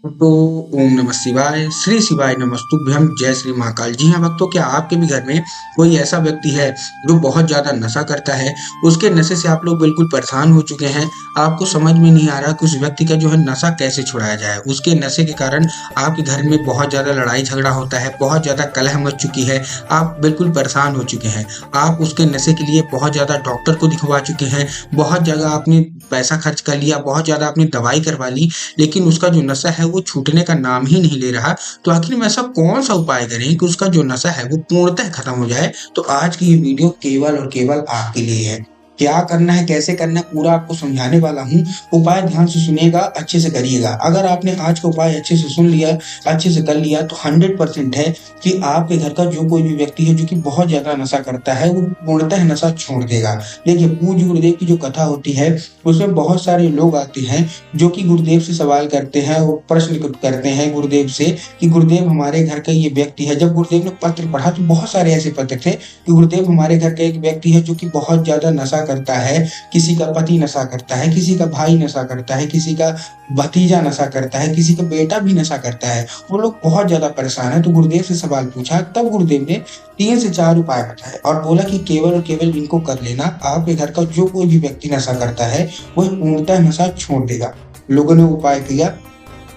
तो ओम नमः शिवाय, श्री शिवाय नमस्तुभ्यम, जय श्री महाकाल। जी हाँ भक्तों, क्या आपके भी घर में कोई ऐसा व्यक्ति है जो बहुत ज़्यादा नशा करता है? उसके नशे से आप लोग बिल्कुल परेशान हो चुके हैं। आपको समझ में नहीं आ रहा कि उस व्यक्ति का जो है नशा कैसे छुड़ाया जाए। उसके नशे के कारण आपके घर में बहुत ज़्यादा लड़ाई झगड़ा होता है, बहुत ज़्यादा कलह मच चुकी है, आप बिल्कुल परेशान हो चुके हैं। आप उसके नशे के लिए बहुत ज़्यादा डॉक्टर को दिखवा चुके हैं, बहुत जगह आपने पैसा खर्च कर लिया, बहुत ज़्यादा आपने दवाई करवा ली, लेकिन उसका जो नशा है वो छूटने का नाम ही नहीं ले रहा। तो आखिर में ऐसा कौन सा उपाय करें कि उसका जो नशा है वो पूर्णतः खत्म हो जाए? तो आज की ये वीडियो केवल और केवल आपके लिए है। क्या करना है, कैसे करना है, पूरा आपको समझाने वाला हूँ। उपाय ध्यान से सुनिएगा, अच्छे से करिएगा। अगर आपने आज का उपाय अच्छे से सुन लिया, अच्छे से कर लिया, तो 100% है कि आपके घर का जो कोई भी व्यक्ति है जो कि बहुत ज्यादा नशा करता है वो पूर्णतः नशा छोड़ देगा। देखिए, पूज्य गुरुदेव की जो कथा होती है उसमें बहुत सारे लोग आते हैं जो कि गुरुदेव से सवाल करते हैं और प्रश्न करते हैं गुरुदेव से कि गुरुदेव, हमारे घर का ये व्यक्ति है। जब गुरुदेव ने पत्र पढ़ा तो बहुत सारे ऐसे पत्र थे कि गुरुदेव, हमारे घर का एक व्यक्ति है जो कि बहुत ज्यादा नशा करता है। किसी का पति नशा करता है, किसी का भाई नशा करता है, किसी का भतीजा नशा करता है, किसी का बेटा भी नशा करता है। वो लोग बहुत ज्यादा परेशान है। तो गुरुदेव से सवाल पूछा, तब गुरुदेव ने 3 से 4 उपाय बताए और बोला कि केवल और केवल इनको कर लेना, आपके घर का जो कोई भी व्यक्ति नशा करता है वह पूर्णतः नशा छोड़ देगा। लोगों ने उपाय किया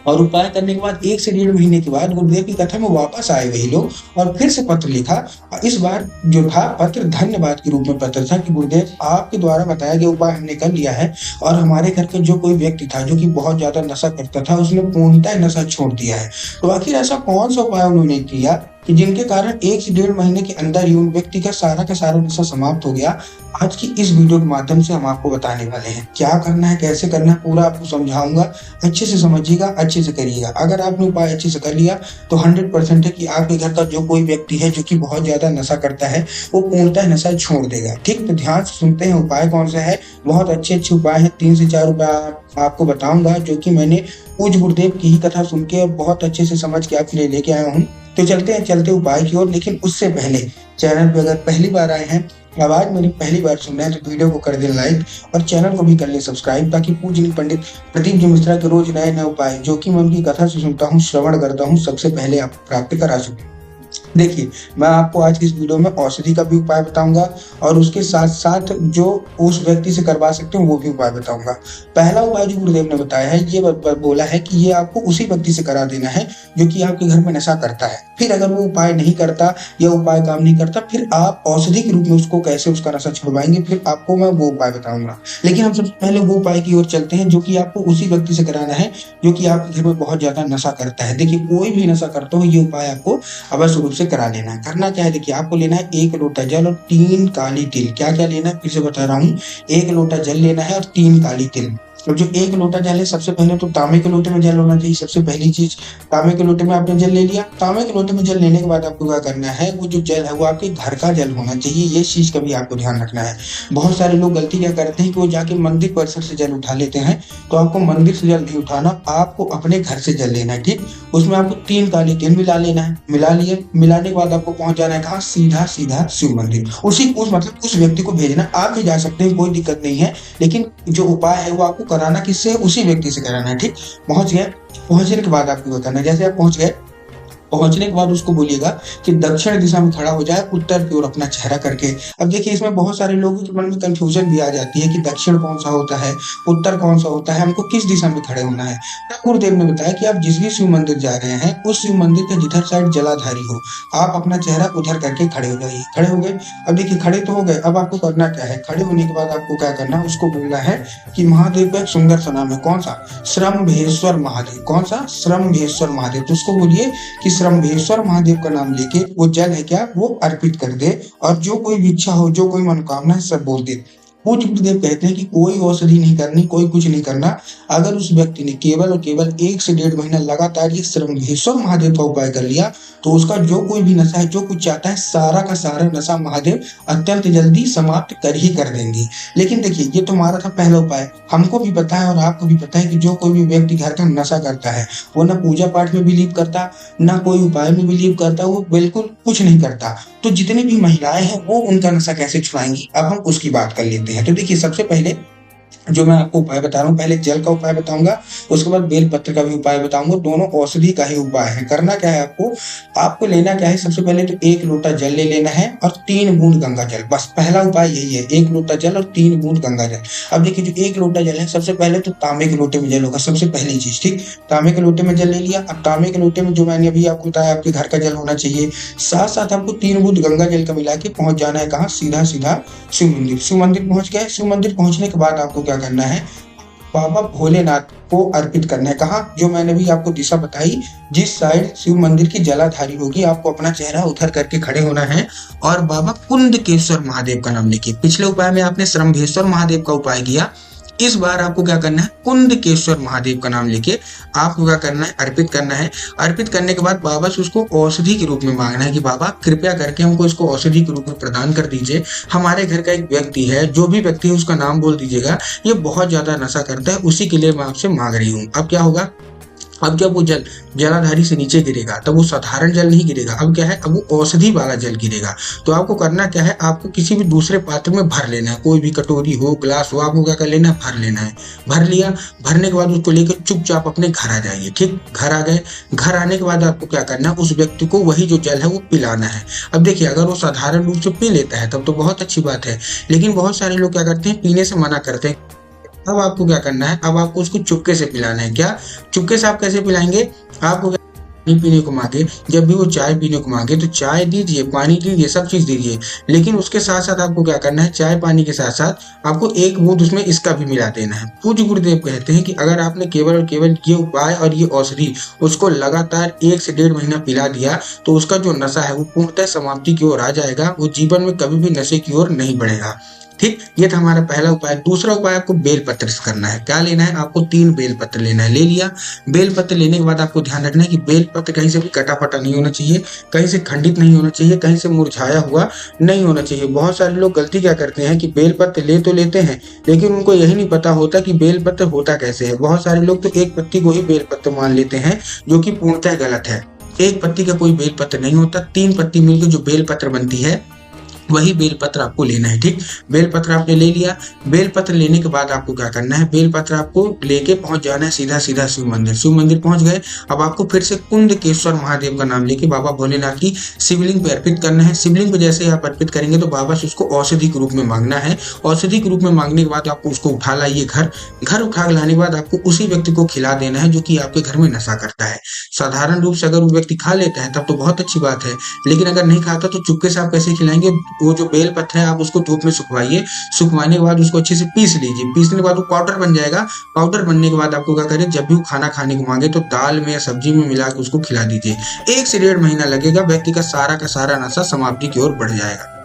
और उपाय करने के बाद 1 से 1.5 महीने के बाद गुरुदेव की कथा में वापस आए वही लोग और फिर से पत्र लिखा। और इस बार जो था पत्र धन्यवाद के रूप में पत्र था कि गुरुदेव, आपके द्वारा बताया गया उपाय हमने कर लिया है और हमारे घर का जो कोई व्यक्ति था जो कि बहुत ज्यादा नशा करता था उसने पूर्णतः नशा छोड़ दिया है। तो आखिर ऐसा कौन सा उपाय उन्होंने किया कि जिनके कारण 1 से 1.5 महीने के अंदर ही उन व्यक्ति का सारा नशा समाप्त हो गया? आज की इस वीडियो के माध्यम से हम आपको बताने वाले हैं। क्या करना है, कैसे करना है, पूरा आपको समझाऊंगा। अच्छे से समझिएगा, अच्छे से करिएगा। अगर आपने उपाय अच्छे से कर लिया तो 100% है कि आपके घर का जो कोई व्यक्ति है जो कि बहुत ज्यादा नशा करता है वो पूर्णतः नशा छोड़ देगा। ठीक, तो ध्यान से सुनते हैं उपाय कौन सा है। बहुत अच्छे उपाय हैं, 3 से 4 उपाय आपको बताऊंगा जो कि मैंने पूज्य गुरुदेव की ही कथा सुन के और बहुत अच्छे से समझ के आपके लिए लेके आया हूँ। तो चलते उपाय की ओर। लेकिन उससे पहले चैनल पे अगर पहली बार आए हैं, आवाज मेरी पहली बार सुन रहे हैं, तो वीडियो को कर दें लाइक और चैनल को भी कर लें सब्सक्राइब, ताकि पूज्य पंडित प्रदीप जी मिश्रा के रोज नए नए उपाय जो कि मैं उनकी कथा से सुनता हूँ, श्रवण करता हूँ, सबसे पहले आप प्राप्त करा सकें। देखिए, मैं आपको आज की इस वीडियो में औषधि का भी उपाय बताऊंगा और उसके साथ साथ जो उस व्यक्ति से करवा सकते हैं वो भी उपाय बताऊंगा। पहला उपाय जो गुरुदेव ने बताया है, ये बोला है कि ये आपको उसी व्यक्ति से करा देना है जो कि आपके घर में नशा करता है। फिर अगर वो उपाय नहीं करता या उपाय काम नहीं करता, फिर आप औषधि के रूप में उसको कैसे उसका नशा छुड़वाएंगे, फिर आपको मैं वो उपाय बताऊंगा। लेकिन हम सबसे पहले वो उपाय की ओर चलते हैं जो कि आपको उसी व्यक्ति से कराना है जो कि आपके घर में बहुत ज्यादा नशा करता है। देखिए, कोई भी नशा करता हो ये उपाय आपको अवश्य रूप से करा लेना है। करना क्या है, देखिए, आपको लेना है 1 लोटा जल और 3 काली तिल। क्या क्या लेना है फिर से बता रहा हूँ, 1 लोटा जल लेना है और 3 काली तिल। और जो 1 लोटा जल है, सबसे पहले तो तांबे के लोटे में जल होना चाहिए। सबसे पहली चीज, तांबे के लोटे में आपने जल ले लिया। तांबे के लोटे में जल लेने के बाद आपको क्या करना है, वो जो जल है वो आपके घर का जल होना चाहिए। ये चीज का भी आपको ध्यान रखना है। बहुत सारे लोग गलती क्या करते हैं कि वो जाके मंदिर परिसर से जल उठा लेते हैं। तो आपको मंदिर से जल नहीं उठाना, आपको अपने घर से जल लेना है। ठीक, उसमें आपको 3 काली तिल मिला लेना है। मिला लिए, मिलाने के बाद आपको पहुंच जाना है कहाँ, सीधा सीधा शिव मंदिर। उस व्यक्ति को भेजना। आप भी जा सकते हैं, कोई दिक्कत नहीं है, लेकिन जो उपाय है वो आपको कराना किससे, उसी व्यक्ति से कराना है। ठीक, पहुंच गए। पहुंचने के बाद आपको बताना है, जैसे आप पहुंच गए, पहुंचने के बाद उसको बोलिएगा कि दक्षिण दिशा में खड़ा हो जाए, उत्तर की ओर अपना चेहरा करके। अब देखिए, इसमें बहुत सारे लोगों के मन में कंफ्यूजन भी आ जाती है कि दक्षिण कौन सा होता है, उत्तर कौन सा होता है, हमको किस दिशा में खड़े होना है। तब गुरुदेव ने बताया कि आप जिस भी शिव मंदिर जा रहे हैं उस शिव मंदिर के जिधर साइड जलाधारी हो, आप अपना चेहरा उधर करके खड़े हो जाइए। खड़े हो गए। अब देखिए, खड़े तो हो गए, अब आपको करना क्या है, खड़े होने के बाद आपको क्या करना है, उसको बोलना है कि महादेव का एक सुंदर सा नाम है, कौन सा, श्रम्भेश्वर महादेव। कौन सा, श्रम्भेश्वर महादेव। तो उसको बोलिए कि श्रम्भेश्वर महादेव का नाम लेके वो जल है क्या वो अर्पित कर दे और जो कोई भी इच्छा हो, जो कोई मनोकामना है, सब बोल दे। पूज्य गुरुदेव कहते हैं कि कोई औषधि नहीं करनी, कोई कुछ नहीं करना। अगर उस व्यक्ति ने केवल और केवल 1 से 1.5 महीना लगातार ये श्रम्भेश्वर महादेव का उपाय कर लिया तो उसका जो कोई भी नशा है, जो कुछ चाहता है, सारा का सारा नशा महादेव अत्यंत जल्दी समाप्त कर ही कर देंगे। लेकिन देखिए, ये तो हमारा था पहला उपाय। हमको भी पता है और आपको भी पता है कि जो कोई भी व्यक्ति घर का नशा करता है वो ना पूजा पाठ में बिलीव करता, ना कोई उपाय में बिलीव करता, वो बिल्कुल कुछ नहीं करता। तो जितनी भी महिलाएं हैं वो उनका नशा कैसे छुड़ाएंगी, अब हम उसकी बात कर लेते हैं। तो देखिए, सबसे पहले जो मैं आपको उपाय बता रहा हूँ, पहले जल का उपाय बताऊंगा, उसके बाद बेलपत्र का भी उपाय बताऊंगा। दोनों औषधि का ही उपाय है। करना क्या है आपको, आपको लेना क्या है, सबसे पहले तो 1 लोटा जल ले लेना है और 3 बूंद गंगा जल। बस पहला उपाय यही है, 1 लोटा जल और 3 बूंद गंगा जल। अब देखिए, जो 1 लोटा जल है, सबसे पहले तो तांबे के लोटे में जल होगा, सबसे पहली चीज, ठीक। तांबे के लोटे में जल ले लिया। अब तांबे के लोटे में जो मैंने अभी आपको बताया, आपके घर का जल होना चाहिए। साथ साथ आपको 3 बूंद गंगा जल का मिला के पहुंच जाना है कहाँ, सीधा सीधा शिव मंदिर। शिव मंदिर पहुंच गए। शिव मंदिर पहुंचने के बाद आपको क्या करना है, बाबा भोलेनाथ को अर्पित करना है। कहाँ, जो मैंने भी आपको दिशा बताई, जिस साइड शिव मंदिर की जलाधारी होगी, आपको अपना चेहरा उधर करके खड़े होना है और बाबा कुंदकेश्वर महादेव का नाम लेके, पिछले उपाय में आपने श्रम्भेश्वर महादेव का उपाय किया, इस बार आपको क्या करना है, कुंदकेश्वर महादेव का नाम लेके आपको क्या करना है, अर्पित करना है। अर्पित करने के बाद बाबा से उसको औषधि के रूप में मांगना है कि बाबा कृपया करके हमको इसको औषधि के रूप में प्रदान कर दीजिए। हमारे घर का एक व्यक्ति है, जो भी व्यक्ति है उसका नाम बोल दीजिएगा, ये बहुत ज्यादा नशा करता है, उसी के लिए मैं आपसे मांग रही हूँ। अब क्या होगा, अब जब वो जल जलाधारी से नीचे गिरेगा, तब वो साधारण जल नहीं गिरेगा, अब क्या है, अब वो औषधि वाला जल गिरेगा। तो आपको करना क्या है, आपको किसी भी दूसरे पात्र में भर लेना है, कोई भी कटोरी हो, ग्लास हो, आपको क्या कर लेना है, भर लेना है। भर लिया, भरने के बाद उसको लेकर चुपचाप अपने घर आ जाइए, ठीक। घर आ गए, घर आने के बाद आपको क्या करना है, उस व्यक्ति को वही जो जल है वो पिलाना है। अब देखिए, अगर वो साधारण रूप से पी लेता है तब तो बहुत अच्छी बात है, लेकिन बहुत सारे लोग क्या करते हैं, पीने से मना करते हैं। अब आपको क्या करना है, अब आपको उसको चुपके से पिलाना है। क्या, चुपके से आप कैसे पिलाएंगे, आपको पानी पीने को मांगे, जब भी वो चाय पीने को मांगे तो चाय दीजिए, पानी दीजिए, सब चीज दीजिए, लेकिन उसके साथ साथ आपको क्या करना है, चाय पानी के साथ साथ आपको 1 बूंद उसमें इसका भी मिला देना है। पूज्य गुरुदेव कहते हैं कि अगर आपने केवल और केवल ये उपाय और ये औषधि उसको लगातार 1 से 1.5 महीना पिला दिया, तो उसका जो नशा है वो पूर्णतः समाप्ति की ओर आ जाएगा, वो जीवन में कभी भी नशे की ओर नहीं बढ़ेगा, ठीक। ये था हमारा पहला उपाय। दूसरा उपाय आपको बेलपत्र से करना है। क्या लेना है, आपको 3 बेलपत्र लेना है। ले लिया, बेलपत्र लेने के बाद आपको ध्यान रखना है कि बेलपत्र कहीं से भी कटा फटा नहीं होना चाहिए, कहीं से खंडित नहीं होना चाहिए, कहीं से मुरझाया हुआ नहीं होना चाहिए। बहुत सारे लोग गलती क्या करते हैं कि बेलपत्र ले तो लेते हैं, लेकिन उनको यही नहीं पता होता कि बेलपत्र होता कैसे है। बहुत सारे लोग तो एक पत्ती को ही बेलपत्र मान लेते हैं, जो कि पूर्णतः गलत है। एक पत्ती का कोई बेलपत्र नहीं होता, 3 पत्ती मिलकर जो बेलपत्र बनती है, वही बेलपत्र आपको लेना है, ठीक। बेलपत्र आपने ले लिया। बेलपत्र लेने के बाद आपको क्या करना है, बेलपत्र आपको लेके पहुंच जाना है सीधा सीधा शिव मंदिर। शिव मंदिर पहुंच गए, अब आपको फिर से कुंदकेश्वर महादेव का नाम लेके बाबा भोलेनाथ की शिवलिंग पे अर्पित करना है। शिवलिंग पे जैसे ही आप अर्पित करेंगे तो बाबा से उसको औषधि के रूप में मांगना है। औषधि के रूप में मांगने के बाद आपको उसको उठा लाइए घर। घर उठा लाने के बाद आपको उसी व्यक्ति को खिला देना है जो कि आपके घर में नशा करता है। साधारण रूप से अगर वो व्यक्ति खा लेता है तब तो बहुत अच्छी बात है, लेकिन अगर नहीं खाता तो चुपके से आप कैसे खिलाएंगे, वो जो बेल पत्र है आप उसको धूप में सुखवाइए। सुखवाने के बाद उसको अच्छे से पीस लीजिए। पीसने के बाद वो पाउडर बन जाएगा। पाउडर बनने के बाद आपको क्या करें, जब भी वो खाना खाने को मांगे तो दाल में या सब्जी में मिला के उसको खिला दीजिए। 1 से 1.5 महीना लगेगा, व्यक्ति का सारा नशा समाप्ति की ओर बढ़ जाएगा।